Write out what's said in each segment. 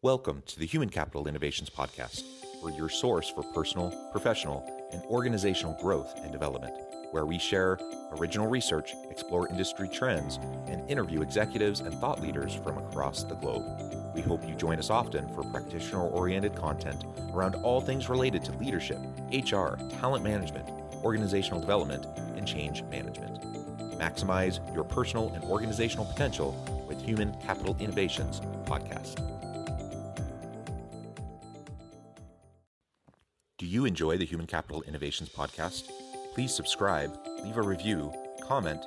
Welcome to the Human Capital Innovations Podcast. We're your source for personal, professional, and organizational growth and development, where we share original research, explore industry trends, and interview executives and thought leaders from across the globe. We hope you join us often for practitioner-oriented content around all things related to leadership, HR, talent management, organizational development, and change management. Maximize your personal and organizational potential with Human Capital Innovations Podcast. Do you enjoy the Human Capital Innovations Podcast? Please subscribe, leave a review, comment,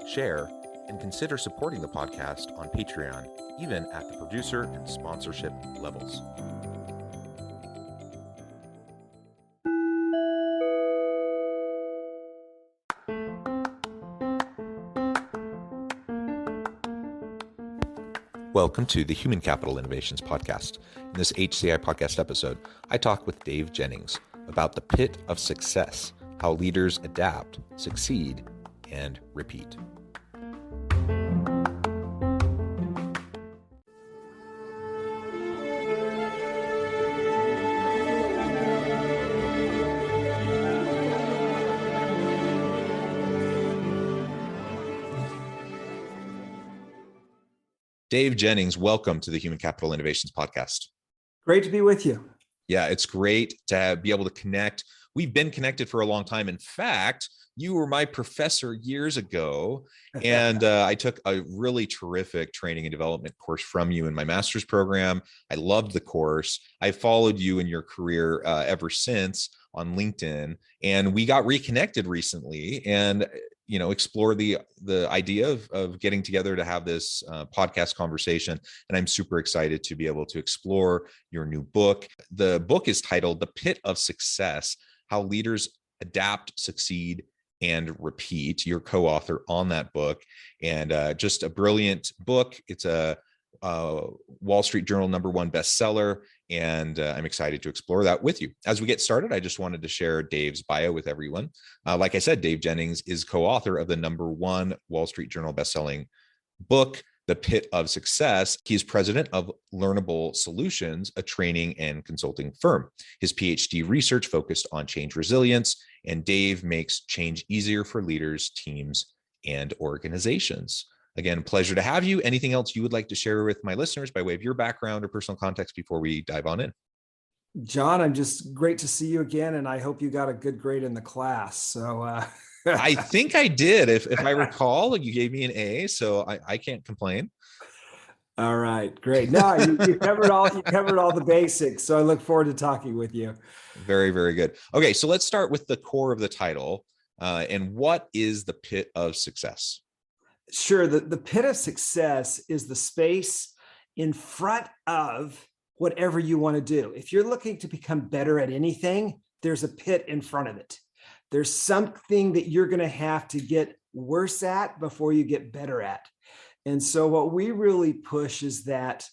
share, and consider supporting the podcast on Patreon, even at the producer and sponsorship levels. Welcome to the Human Capital Innovations Podcast. In this HCI podcast episode, I talk with Dave Jennings about the pit of success, how leaders adapt, succeed, and repeat. Dave Jennings, welcome to the Human Capital Innovations Podcast. Great to be with you. Yeah, it's great to be able to connect. We've been connected for a long time. In fact, you were my professor years ago, and I took a really terrific training and development course from you in my master's program. I loved the course. I followed you in your career ever since on LinkedIn, and we got reconnected recently and explore the idea of getting together to have this podcast conversation. And I'm super excited to be able to explore your new book. The book is titled The Pit of Success: How Leaders Adapt, Succeed, and Repeat. You're co-author on that book, and just a brilliant book. It's a Wall Street Journal #1 bestseller, and I'm excited to explore that with you. As we get started, I just wanted to share Dave's bio with everyone. Like I said, Dave Jennings is co-author of the #1 Wall Street Journal bestselling book, The Pit of Success. He's president of Learnable Solutions, a training and consulting firm. His PhD research focused on change resilience, and Dave makes change easier for leaders, teams, and organizations. Again, pleasure to have you. Anything else you would like to share with my listeners by way of your background or personal context before we dive on in? John, I'm just great to see you again, and I hope you got a good grade in the class. So I think I did. If I recall, you gave me an A, so I can't complain. All right, great. No, you covered all the basics. So I look forward to talking with you. Very, very good. Okay, so let's start with the core of the title. And what is the pit of success? Sure. The pit of success is the space in front of whatever you want to do. If you're looking to become better at anything, there's a pit in front of it. There's something that you're going to have to get worse at before you get better at. And so what we really push is that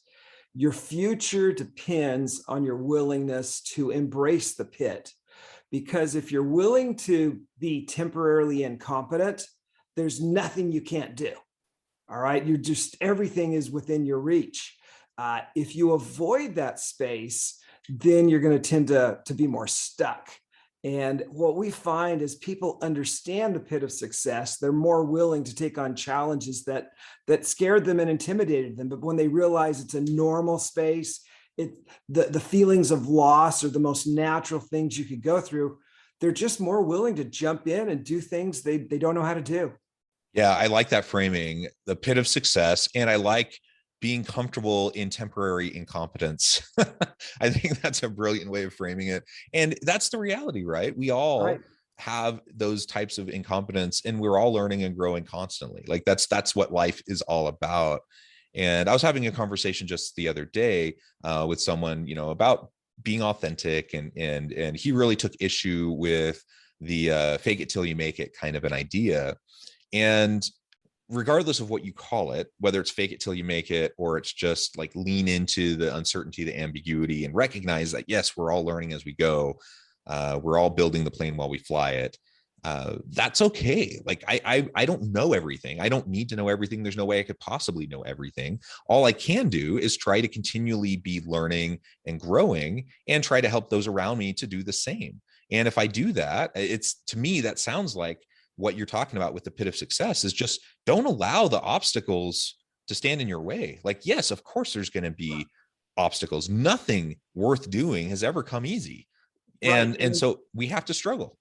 your future depends on your willingness to embrace the pit. Because if you're willing to be temporarily incompetent, there's nothing you can't do. All right. Everything is within your reach. If you avoid that space, then you're going to tend to be more stuck. And what we find is people understand the pit of success. They're more willing to take on challenges that scared them and intimidated them. But when they realize it's a normal space, the feelings of loss are the most natural things you could go through. They're just more willing to jump in and do things they don't know how to do. Yeah, I like that framing, the pit of success. And I like being comfortable in temporary incompetence. I think that's a brilliant way of framing it. And that's the reality, right? We all have those types of incompetence, and we're all learning and growing constantly. Like that's what life is all about. And I was having a conversation just the other day with someone, about being authentic, and he really took issue with the fake it till you make it kind of an idea. And regardless of what you call it, whether it's fake it till you make it, or it's just like lean into the uncertainty, the ambiguity, and recognize that, yes, we're all learning as we go. We're all building the plane while we fly it. that's okay. Like I don't know everything. I don't need to know everything. There's no way I could possibly know everything. All I can do is try to continually be learning and growing and try to help those around me to do the same. And if I do that, it's, to me, that sounds like what you're talking about with the pit of success is just don't allow the obstacles to stand in your way. Like, yes, of course, there's going to be obstacles. Nothing worth doing has ever come easy. Right. And so we have to struggle.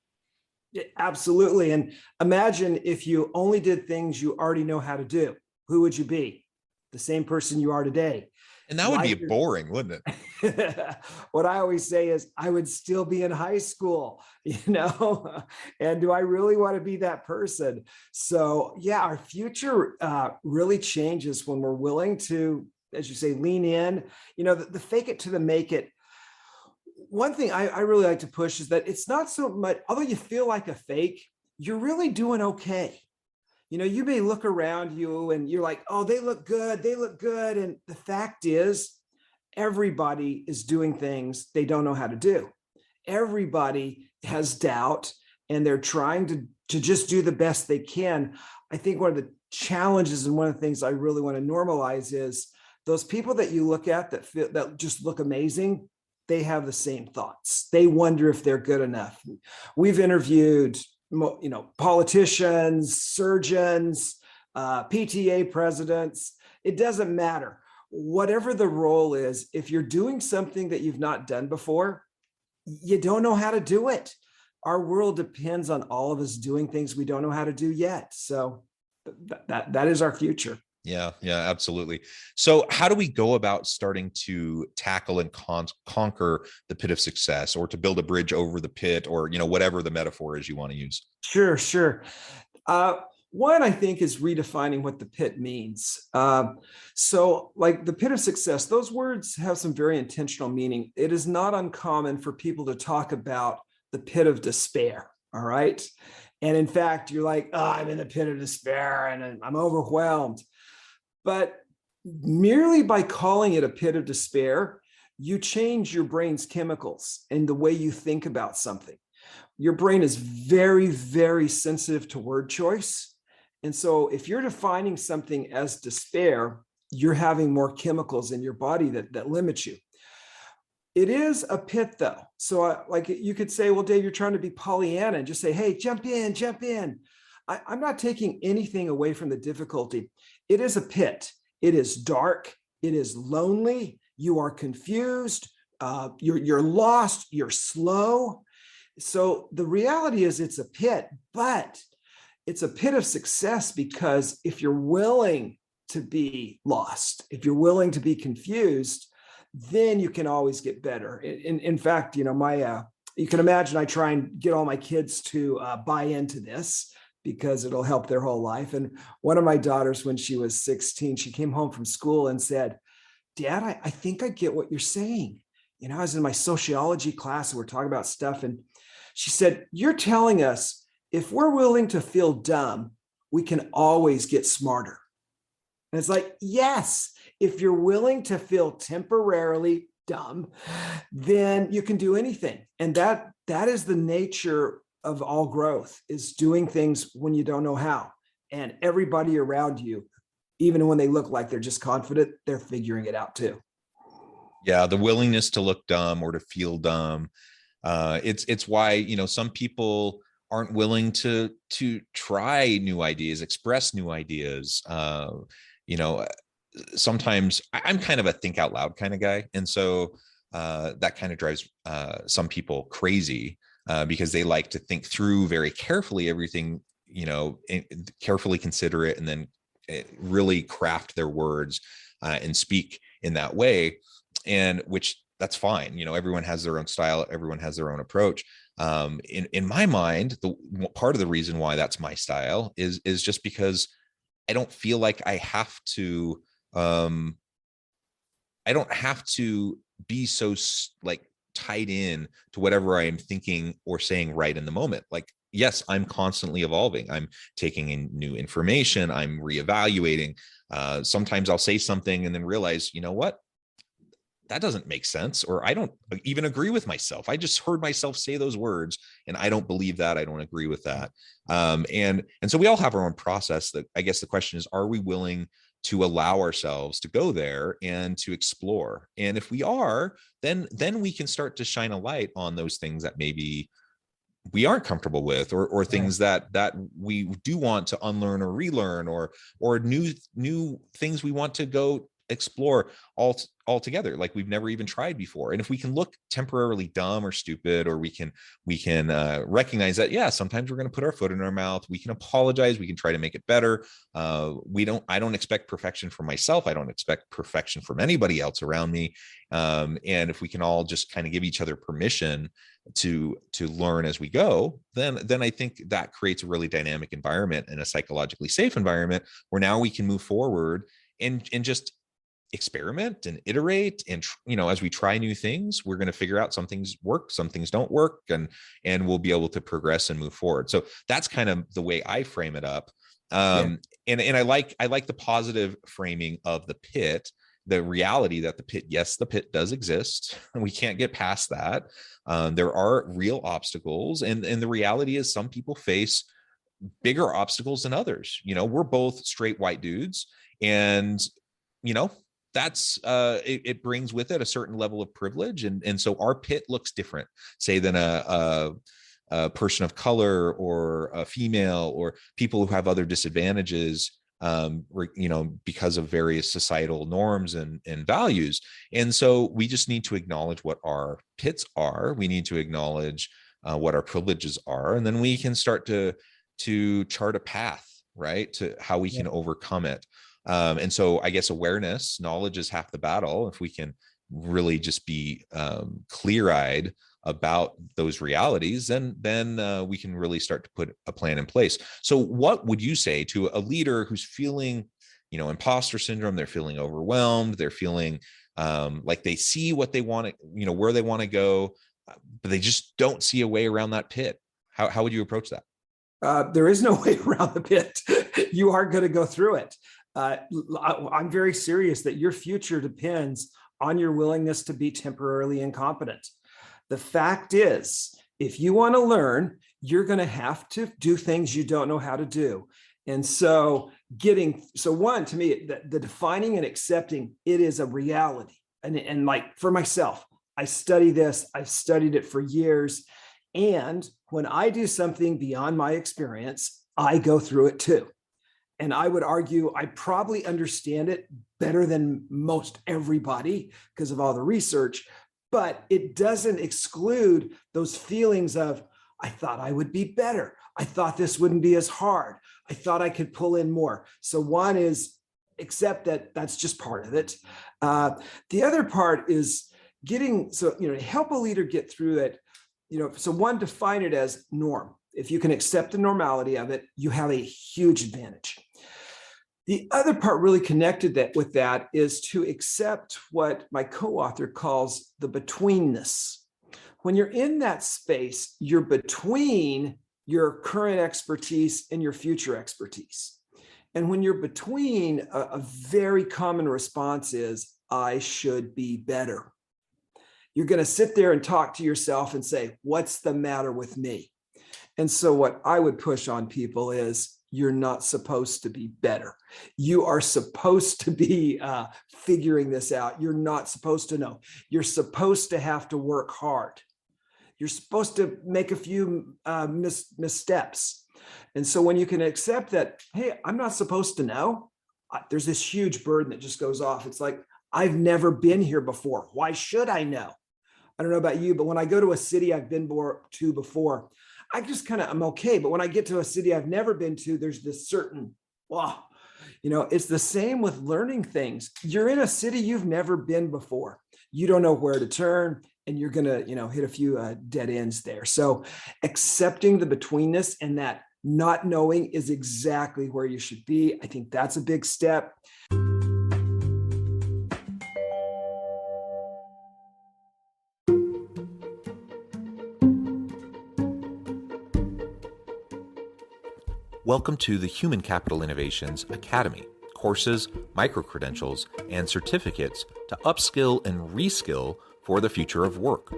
Yeah, absolutely. And imagine if you only did things you already know how to do. Who would you be? The same person you are today. And that would be Life boring, wouldn't it? what I always say is I would still be in high school, and do I really want to be that person? So yeah, our future really changes when we're willing to, as you say, lean in, the fake it to the make it. One thing I really like to push is that it's not so much, although you feel like a fake, you're really doing okay. You may look around you and you're like, oh, they look good. They look good. And the fact is, everybody is doing things they don't know how to do. Everybody has doubt and they're trying to just do the best they can. I think one of the challenges and one of the things I really want to normalize is those people that you look at that just look amazing, they have the same thoughts. They wonder if they're good enough. We've interviewed, politicians, surgeons, PTA presidents. It doesn't matter. Whatever the role is, if you're doing something that you've not done before, you don't know how to do it. Our world depends on all of us doing things we don't know how to do yet. So that is our future. Yeah, absolutely. So how do we go about starting to tackle and conquer the pit of success, or to build a bridge over the pit, or, whatever the metaphor is you want to use? Sure. One, I think, is redefining what the pit means. So like the pit of success, those words have some very intentional meaning. It is not uncommon for people to talk about the pit of despair. All right. And in fact, you're like, oh, I'm in the pit of despair and I'm overwhelmed. But merely by calling it a pit of despair, you change your brain's chemicals and the way you think about something. Your brain is very, very sensitive to word choice. And so if you're defining something as despair, you're having more chemicals in your body that limit you. It is a pit, though. So like you could say, well, Dave, you're trying to be Pollyanna and just say, hey, jump in. I'm not taking anything away from the difficulty. It is a pit. It is dark. It is lonely. You are confused. You're lost. You're slow. So the reality is it's a pit, but it's a pit of success, because if you're willing to be lost, if you're willing to be confused, then you can always get better. In fact, you can imagine I try and get all my kids to buy into this, because it'll help their whole life. And one of my daughters, when she was 16, she came home from school and said, Dad, I think I get what you're saying. I was in my sociology class and we're talking about stuff. And she said, you're telling us if we're willing to feel dumb, we can always get smarter. And it's like, yes, if you're willing to feel temporarily dumb, then you can do anything. And that is the nature of all growth, is doing things when you don't know how. And everybody around you, even when they look like they're just confident, they're figuring it out too. Yeah, the willingness to look dumb or to feel dumb. It's why, some people aren't willing to try new ideas, express new ideas. Sometimes I'm kind of a think out loud kind of guy. And so that kind of drives some people crazy, because they like to think through very carefully everything, carefully consider it, and then really craft their words and speak in that way. And which, that's fine. Everyone has their own style. Everyone has their own approach. In my mind, the part of the reason why that's my style is just because I don't feel like I don't have to be so like tied in to whatever I am thinking or saying right in the moment. Like, yes, I'm constantly evolving. I'm taking in new information. I'm reevaluating. Sometimes I'll say something and then realize, you know what? that doesn't make sense, or I don't even agree with myself. I just heard myself say those words and I don't believe that. I don't agree with that. And so we all have our own process. That I guess the question is, are we willing to allow ourselves to go there and to explore? And if we are, then we can start to shine a light on those things that maybe we aren't comfortable with, or things that we do want to unlearn or relearn, or new things we want to go explore altogether, like we've never even tried before. And if we can look temporarily dumb or stupid, or we can recognize that, yeah, sometimes we're going to put our foot in our mouth, we can apologize, we can try to make it better. I don't expect perfection from myself. I don't expect perfection from anybody else around me. And if we can all just kind of give each other permission to learn as we go, then I think that creates a really dynamic environment and a psychologically safe environment where now we can move forward and just experiment and iterate. And as we try new things, we're going to figure out some things work, some things don't work, and we'll be able to progress and move forward. So that's kind of the way I frame it up. And I like the positive framing of the pit, the reality that the pit does exist, and we can't get past that. There are real obstacles, and the reality is some people face bigger obstacles than others. We're both straight white dudes, and that's it brings with it a certain level of privilege, and so our pit looks different, say, than a person of color, or a female, or people who have other disadvantages, because of various societal norms and values. And so we just need to acknowledge what our pits are. We need to acknowledge what our privileges are, and then we can start to chart a path, right, to how we can overcome it. And so I guess awareness, knowledge is half the battle. If we can really just be clear-eyed about those realities, then we can really start to put a plan in place. So what would you say to a leader who's feeling, imposter syndrome? They're feeling overwhelmed. They're feeling like they see what they want to, where they want to go, but they just don't see a way around that pit. How would you approach that? There is no way around the pit. You are going to go through it. I'm very serious that your future depends on your willingness to be temporarily incompetent. The fact is, if you want to learn, you're going to have to do things you don't know how to do. And so one, to me, the defining and accepting it is a reality. And like for myself, I study this, I've studied it for years. And when I do something beyond my experience, I go through it too. And I would argue I probably understand it better than most everybody because of all the research, but it doesn't exclude those feelings of, I thought I would be better. I thought this wouldn't be as hard. I thought I could pull in more. So one is accept that that's just part of it. The other part is to help a leader get through it. So one, define it as norm. If you can accept the normality of it, you have a huge advantage. The other part really connected with that is to accept what my co-author calls the betweenness. When you're in that space, you're between your current expertise and your future expertise. And when you're between, a very common response is, I should be better. You're going to sit there and talk to yourself and say, what's the matter with me? And so what I would push on people is, you're not supposed to be better. You are supposed to be figuring this out. You're not supposed to know. You're supposed to have to work hard. You're supposed to make a few missteps. And so when you can accept that, hey, I'm not supposed to know, there's this huge burden that just goes off. It's like, I've never been here before. Why should I know? I don't know about you, but when I go to a city I've been to before, I'm okay. But when I get to a city I've never been to, there's this certain, wow, it's the same with learning things. You're in a city you've never been before. You don't know where to turn, and you're going to, hit a few dead ends there. So accepting the betweenness and that not knowing is exactly where you should be. I think that's a big step. Welcome to the Human Capital Innovations Academy. Courses, micro-credentials, and certificates to upskill and reskill for the future of work.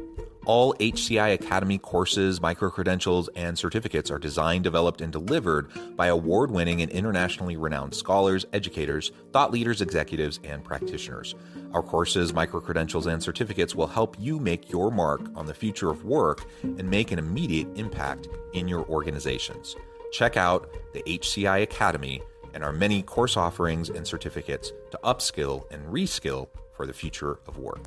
All HCI Academy courses, micro-credentials, and certificates are designed, developed, and delivered by award-winning and internationally renowned scholars, educators, thought leaders, executives, and practitioners. Our courses, micro-credentials, and certificates will help you make your mark on the future of work and make an immediate impact in your organizations. Check out the HCI Academy and our many course offerings and certificates to upskill and reskill for the future of work.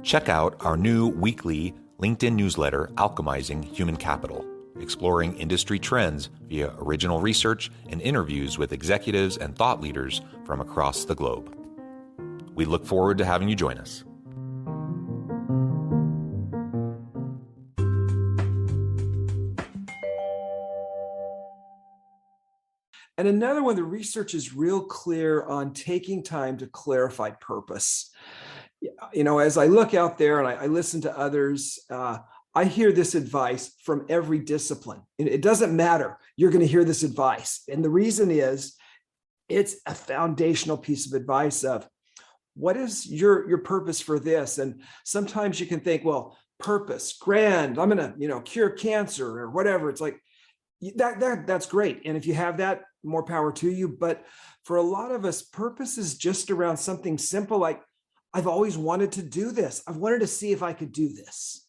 Check out our new weekly LinkedIn newsletter, Alchemizing Human Capital, exploring industry trends via original research and interviews with executives and thought leaders from across the globe. We look forward to having you join us. And another one, the research is real clear on taking time to clarify purpose. As I look out there and I listen to others, I hear this advice from every discipline. It doesn't matter. You're going to hear this advice. And the reason is it's a foundational piece of advice of what is your purpose for this? And sometimes you can think, well, purpose, grand, I'm going to, cure cancer or whatever. It's like that's great. And if you have that, more power to you. But for a lot of us, purpose is just around something simple like, I've always wanted to do this. I've wanted to see if I could do this.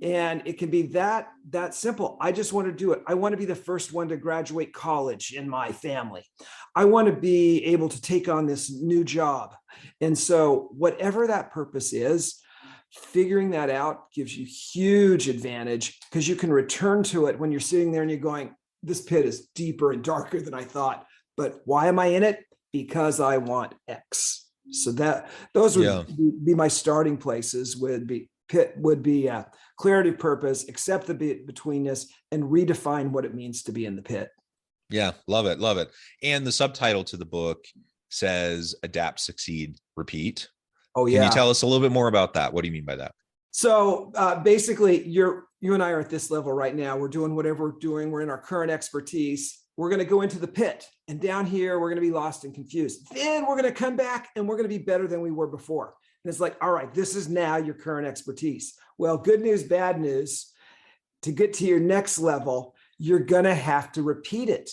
And it can be that simple. I just want to do it. I want to be the first one to graduate college in my family. I want to be able to take on this new job. And so whatever that purpose is, figuring that out gives you huge advantage because you can return to it when you're sitting there and you're going, this pit is deeper and darker than I thought. But why am I in it? Because I want X. So those would be my starting places. Pit would be clarity of purpose, accept the betweenness, and redefine what it means to be in the pit. Yeah, love it, love it. And the subtitle to the book says "Adapt, Succeed, Repeat." Oh yeah. Can you tell us a little bit more about that? What do you mean by that? So basically, you and I are at this level right now. We're doing whatever we're doing. We're in our current expertise. We're going to go into the pit, and down here, we're going to be lost and confused. Then we're going to come back and we're going to be better than we were before. And it's like, all right, this is now your current expertise. Well, good news, bad news. To get to your next level, you're going to have to repeat it.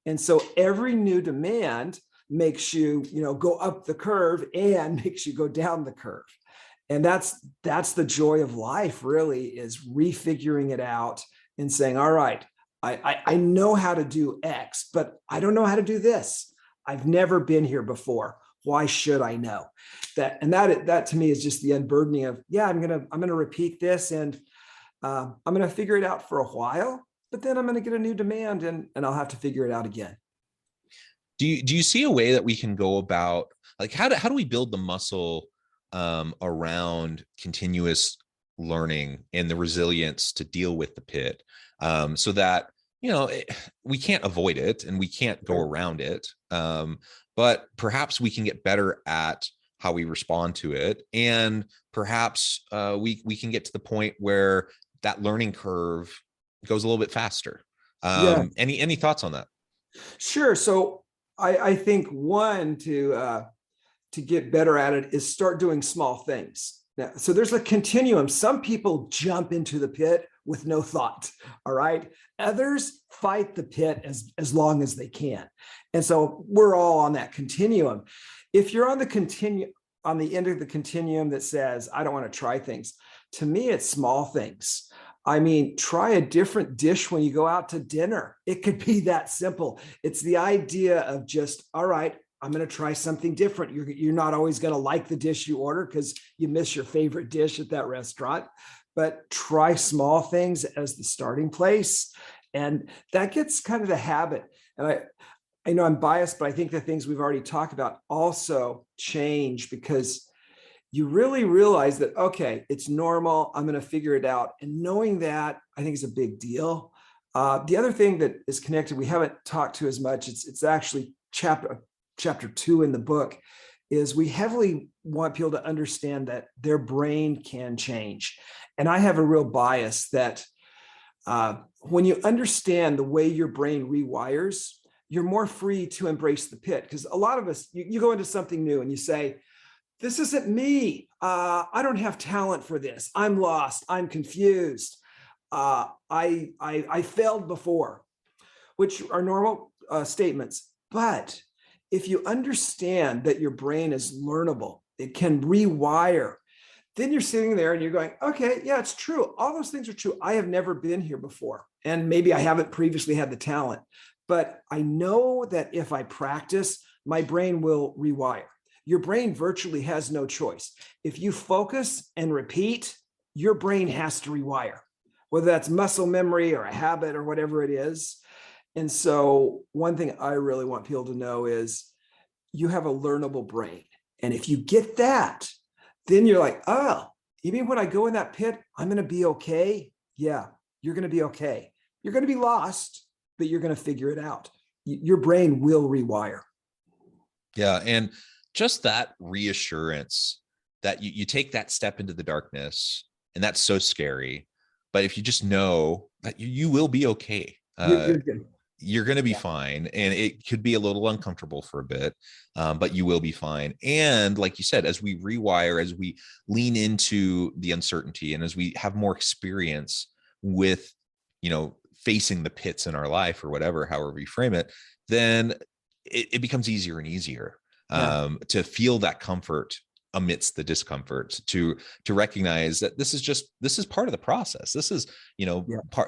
And so every new demand makes you, go up the curve and makes you go down the curve. And that's the joy of life, really, is refiguring it out and saying, all right, I know how to do X, but I don't know how to do this. I've never been here before. Why should I know that? And that to me is just the unburdening of, I'm gonna repeat this, and I'm gonna figure it out for a while, but then I'm gonna get a new demand, and I'll have to figure it out again. Do you see a way that we can go about, like, how do we build the muscle around continuous learning and the resilience to deal with the pit, so that we can't avoid it and we can't go around it, but perhaps we can get better at how we respond to it, and perhaps we can get to the point where that learning curve goes a little bit faster. Any thoughts on that? Sure. So I think one to get better at it is start doing small things. Now, so there's a continuum. Some people jump into the pit with no thought. All right. Others fight the pit as long as they can. And so we're all on that continuum. If you're on the end of the continuum that says, I don't want to try things, to me, it's small things. I mean, try a different dish when you go out to dinner. It could be that simple. It's the idea of just, all right, I'm going to try something different. You're not always going to like the dish you order because you miss your favorite dish at that restaurant, but try small things as the starting place. And that gets kind of the habit. And I know I'm biased, but I think the things we've already talked about also change because you really realize that, okay, it's normal. I'm going to figure it out. And knowing that, I think is a big deal. The other thing that is connected, we haven't talked to as much, it's actually chapter 2 in the book, is we heavily want people to understand that their brain can change. And I have a real bias that When you understand the way your brain rewires, you're more free to embrace the pit. Because a lot of us, you go into something new and you say, this isn't me. I don't have talent for this. I'm lost. I'm confused. I failed before, which are normal statements. But if you understand that your brain is learnable, it can rewire, then you're sitting there and you're going, okay, yeah, it's true. All those things are true. I have never been here before. And maybe I haven't previously had the talent, but I know that if I practice, my brain will rewire. Your brain virtually has no choice. If you focus and repeat, your brain has to rewire, whether that's muscle memory or a habit or whatever it is. And so one thing I really want people to know is you have a learnable brain. And if you get that, then you're like, oh, even when I go in that pit, I'm going to be okay. Yeah, you're going to be okay. You're going to be lost, but you're going to figure it out. Your brain will rewire. Yeah. And just that reassurance that you take that step into the darkness, and that's so scary. But if you just know that you will be okay, You're good. you're going to be fine. And it could be a little uncomfortable for a bit, but you will be fine. And like you said, as we rewire, as we lean into the uncertainty, and as we have more experience with, facing the pits in our life or whatever, however we frame it, then it becomes easier and easier to feel that comfort amidst the discomfort, to recognize that this is part of the process. This is,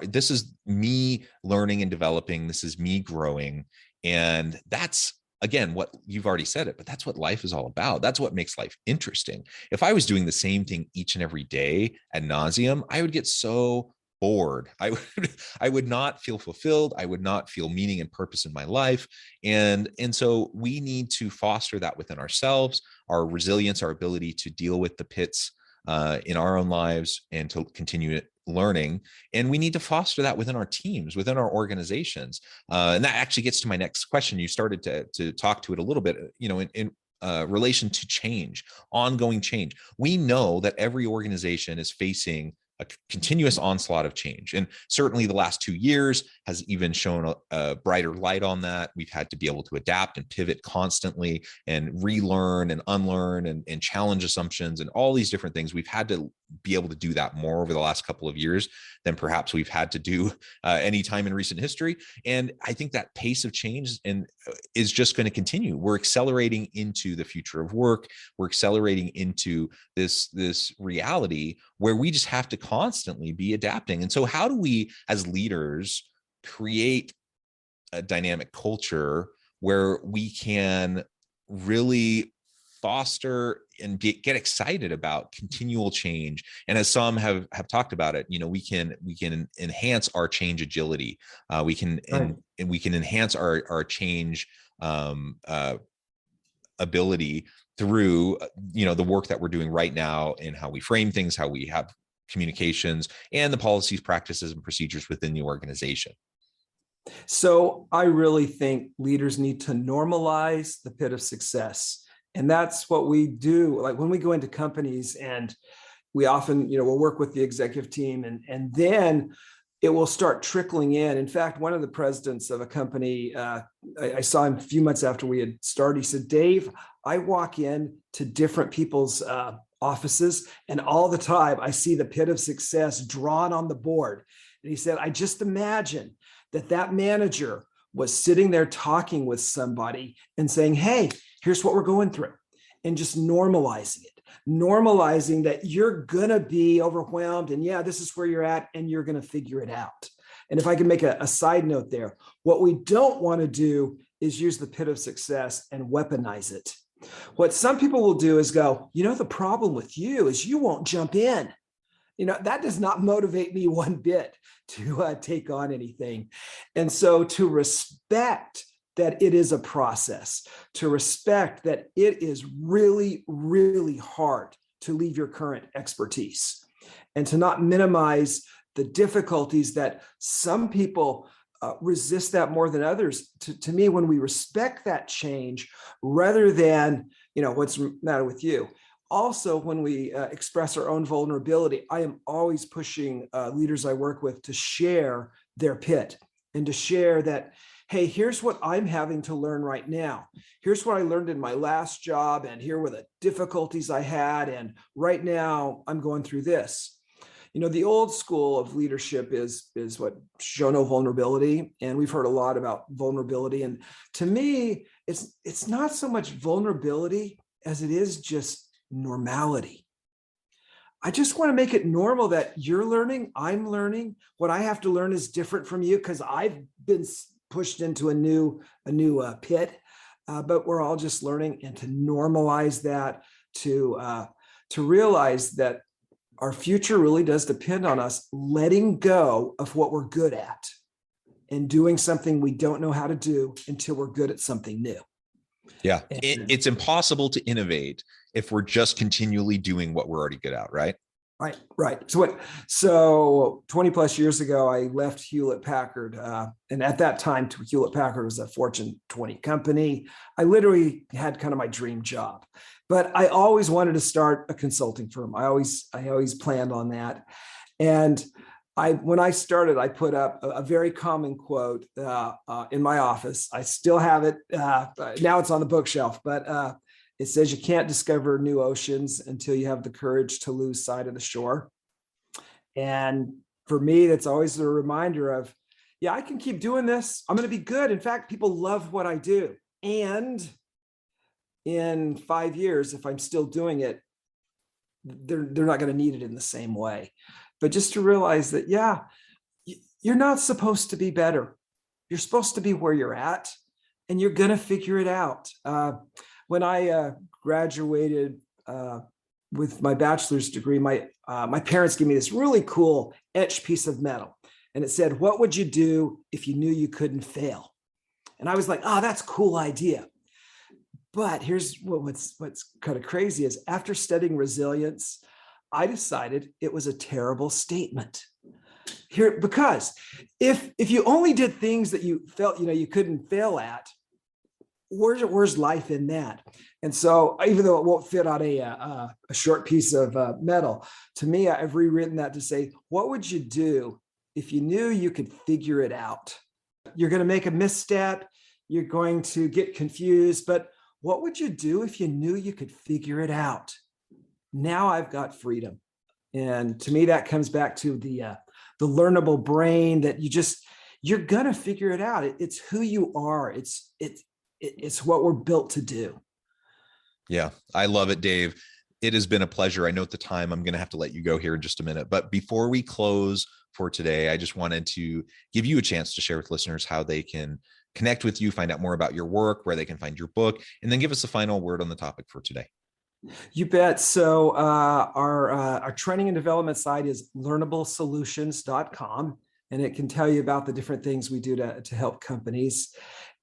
this is me learning and developing. This is me growing. And that's, again, what you've already said it, but that's what life is all about. That's what makes life interesting. If I was doing the same thing each and every day ad nauseum, I would get so bored. I would not feel fulfilled. I would not feel meaning and purpose in my life. And so we need to foster that within ourselves, our resilience, our ability to deal with the pits in our own lives and to continue learning. And we need to foster that within our teams, within our organizations. And that actually gets to my next question. You started to talk to it a little bit, in relation to change, ongoing change. We know that every organization is facing a continuous onslaught of change. And certainly the last 2 years has even shown a brighter light on that. We've had to be able to adapt and pivot constantly and relearn and unlearn and challenge assumptions and all these different things. We've had to be able to do that more over the last couple of years than perhaps we've had to do any time in recent history. And I think that pace of change is just going to continue. We're accelerating into the future of work. We're accelerating into this reality where we just have to constantly be adapting. And so how do we as leaders create a dynamic culture where we can really foster and get excited about continual change? And as some have talked about it, we can enhance our change agility. We can enhance our change ability through the work that we're doing right now and how we frame things, how we have communications, and the policies, practices, and procedures within the organization. So I really think leaders need to normalize the pit of success. And that's what we do. Like when we go into companies, and we often, we'll work with the executive team, and then it will start trickling in. In fact, one of the presidents of a company, I saw him a few months after we had started. He said, Dave, I walk in to different people's offices, and all the time I see the pit of success drawn on the board. And he said, I just imagine that manager was sitting there talking with somebody and saying, hey, here's what we're going through, and just normalizing it, normalizing that you're going to be overwhelmed. And yeah, this is where you're at, and you're going to figure it out. And if I can make a side note there, what we don't want to do is use the pit of success and weaponize it. What some people will do is go, the problem with you is you won't jump in. That does not motivate me one bit to take on anything. And so to respect that it is a process, to respect that it is really, really hard to leave your current expertise, and to not minimize the difficulties that some people resist that more than others. To me, when we respect that change, rather than, what's the matter with you? also, when we express our own vulnerability, I am always pushing leaders I work with to share their pit and to share that, hey, here's what I'm having to learn right now. Here's what I learned in my last job, and here were the difficulties I had. And right now I'm going through this. The old school of leadership is what, show no vulnerability. And we've heard a lot about vulnerability. And to me, it's not so much vulnerability as it is just normality. I just want to make it normal that you're learning, I'm learning. What I have to learn is different from you because I've been pushed into a new pit. But we're all just learning, and to normalize that, to realize that our future really does depend on us letting go of what we're good at and doing something we don't know how to do until we're good at something new. Yeah. It's impossible to innovate if we're just continually doing what we're already good at, right? Right. So 20 plus years ago, I left Hewlett Packard. And at that time, Hewlett Packard was a Fortune 20 company. I literally had kind of my dream job, but I always wanted to start a consulting firm. I always planned on that. And when I started, I put up a very common quote in my office. I still have it. Now it's on the bookshelf, but it says, you can't discover new oceans until you have the courage to lose sight of the shore. And for me, that's always a reminder of, yeah, I can keep doing this. I'm going to be good. In fact, people love what I do. And in 5 years, if I'm still doing it, they're not going to need it in the same way. But just to realize that, yeah, you're not supposed to be better. You're supposed to be where you're at, and you're going to figure it out. When I graduated with my bachelor's degree, my parents gave me this really cool etched piece of metal. And it said, what would you do if you knew you couldn't fail? And I was like, oh, that's a cool idea. But here's what's kind of crazy is, after studying resilience, I decided it was a terrible statement. Because if you only did things that you felt you couldn't fail at, where's life in that? And so, even though it won't fit on a short piece of metal, to me, I've rewritten that to say, what would you do if you knew you could figure it out? You're going to make a misstep. You're going to get confused. But what would you do if you knew you could figure it out? Now I've got freedom. And to me, that comes back to the learnable brain, that you're going to figure it out. It's who you are. It's what we're built to do. Yeah, I love it, Dave. It has been a pleasure. I know at the time I'm going to have to let you go here in just a minute, but before we close for today, I just wanted to give you a chance to share with listeners how they can connect with you, find out more about your work, where they can find your book, and then give us a final word on the topic for today. You bet. So our training and development site is learnablesolutions.com, and it can tell you about the different things we do to help companies.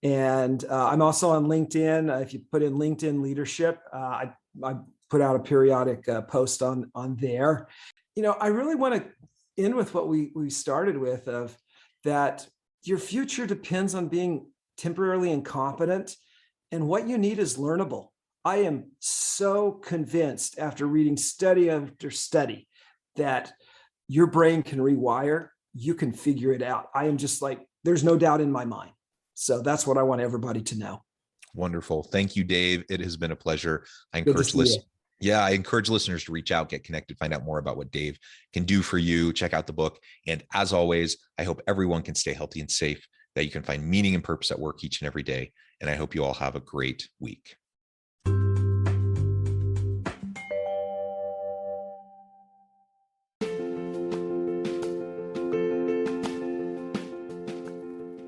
And I'm also on LinkedIn. If you put in LinkedIn leadership, I put out a periodic post on there. I really want to end with what we started with, of that your future depends on being temporarily incompetent, and what you need is learnable. I am so convinced, after reading study after study, that your brain can rewire. You can figure it out. I am just like, there's no doubt in my mind. So that's what I want everybody to know. Wonderful. Thank you, Dave. It has been a pleasure. I encourage listeners to reach out, get connected, find out more about what Dave can do for you. Check out the book. And as always, I hope everyone can stay healthy and safe, that you can find meaning and purpose at work each and every day. And I hope you all have a great week.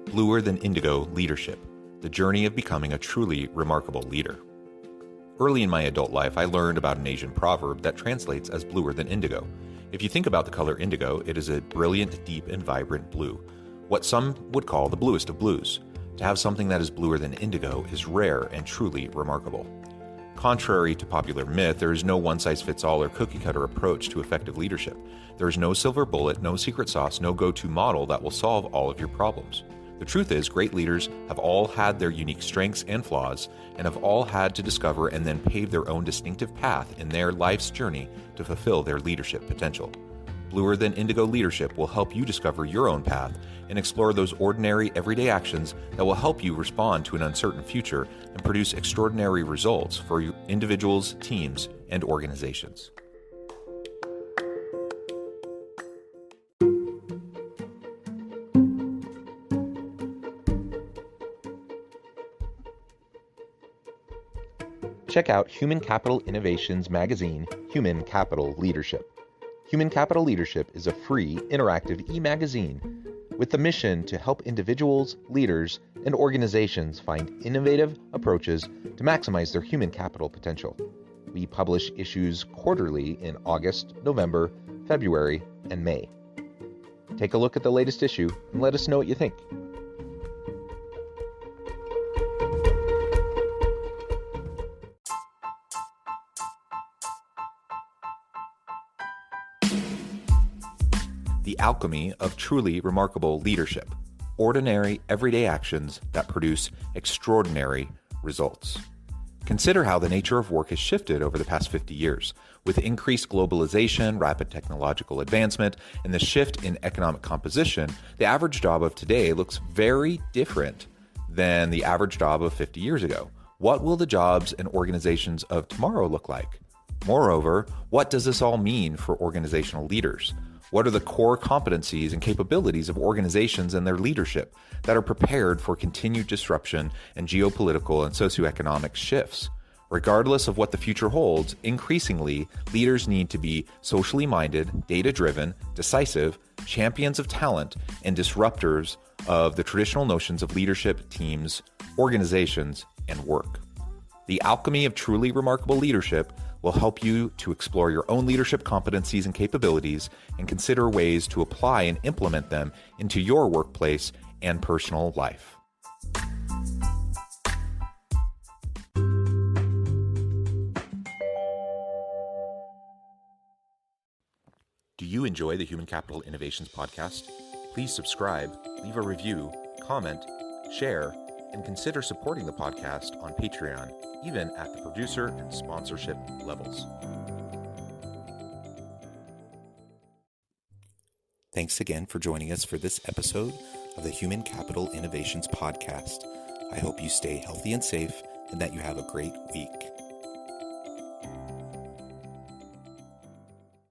Bluer Than Indigo Leadership, the journey of becoming a truly remarkable leader. Early in my adult life, I learned about an Asian proverb that translates as bluer than indigo. If you think about the color indigo, it is a brilliant, deep, and vibrant blue, what some would call the bluest of blues. To have something that is bluer than indigo is rare and truly remarkable. Contrary to popular myth, there is no one-size-fits-all or cookie-cutter approach to effective leadership. There is no silver bullet, no secret sauce, no go-to model that will solve all of your problems. The truth is, great leaders have all had their unique strengths and flaws, and have all had to discover and then pave their own distinctive path in their life's journey to fulfill their leadership potential. Bluer Than Indigo Leadership will help you discover your own path and explore those ordinary, everyday actions that will help you respond to an uncertain future and produce extraordinary results for individuals, teams, and organizations. Check out Human Capital Innovations magazine, Human Capital Leadership. Human Capital Leadership is a free, interactive e-magazine with the mission to help individuals, leaders, and organizations find innovative approaches to maximize their human capital potential. We publish issues quarterly in August, November, February, and May. Take a look at the latest issue and let us know what you think. The alchemy of truly remarkable leadership. Ordinary, everyday actions that produce extraordinary results. Consider how the nature of work has shifted over the past 50 years. With increased globalization, rapid technological advancement, and the shift in economic composition, the average job of today looks very different than the average job of 50 years ago. What will the jobs and organizations of tomorrow look like? Moreover, what does this all mean for organizational leaders? What are the core competencies and capabilities of organizations and their leadership that are prepared for continued disruption and geopolitical and socioeconomic shifts? Regardless of what the future holds, increasingly, leaders need to be socially minded, data-driven, decisive, champions of talent, and disruptors of the traditional notions of leadership, teams, organizations, and work. The alchemy of truly remarkable leadership will help you to explore your own leadership competencies and capabilities and consider ways to apply and implement them into your workplace and personal life. Do you enjoy the Human Capital Innovations podcast? Please subscribe, leave a review, comment, share, and consider supporting the podcast on Patreon, even at the producer and sponsorship levels. Thanks again for joining us for this episode of the Human Capital Innovations podcast. I hope you stay healthy and safe and that you have a great week.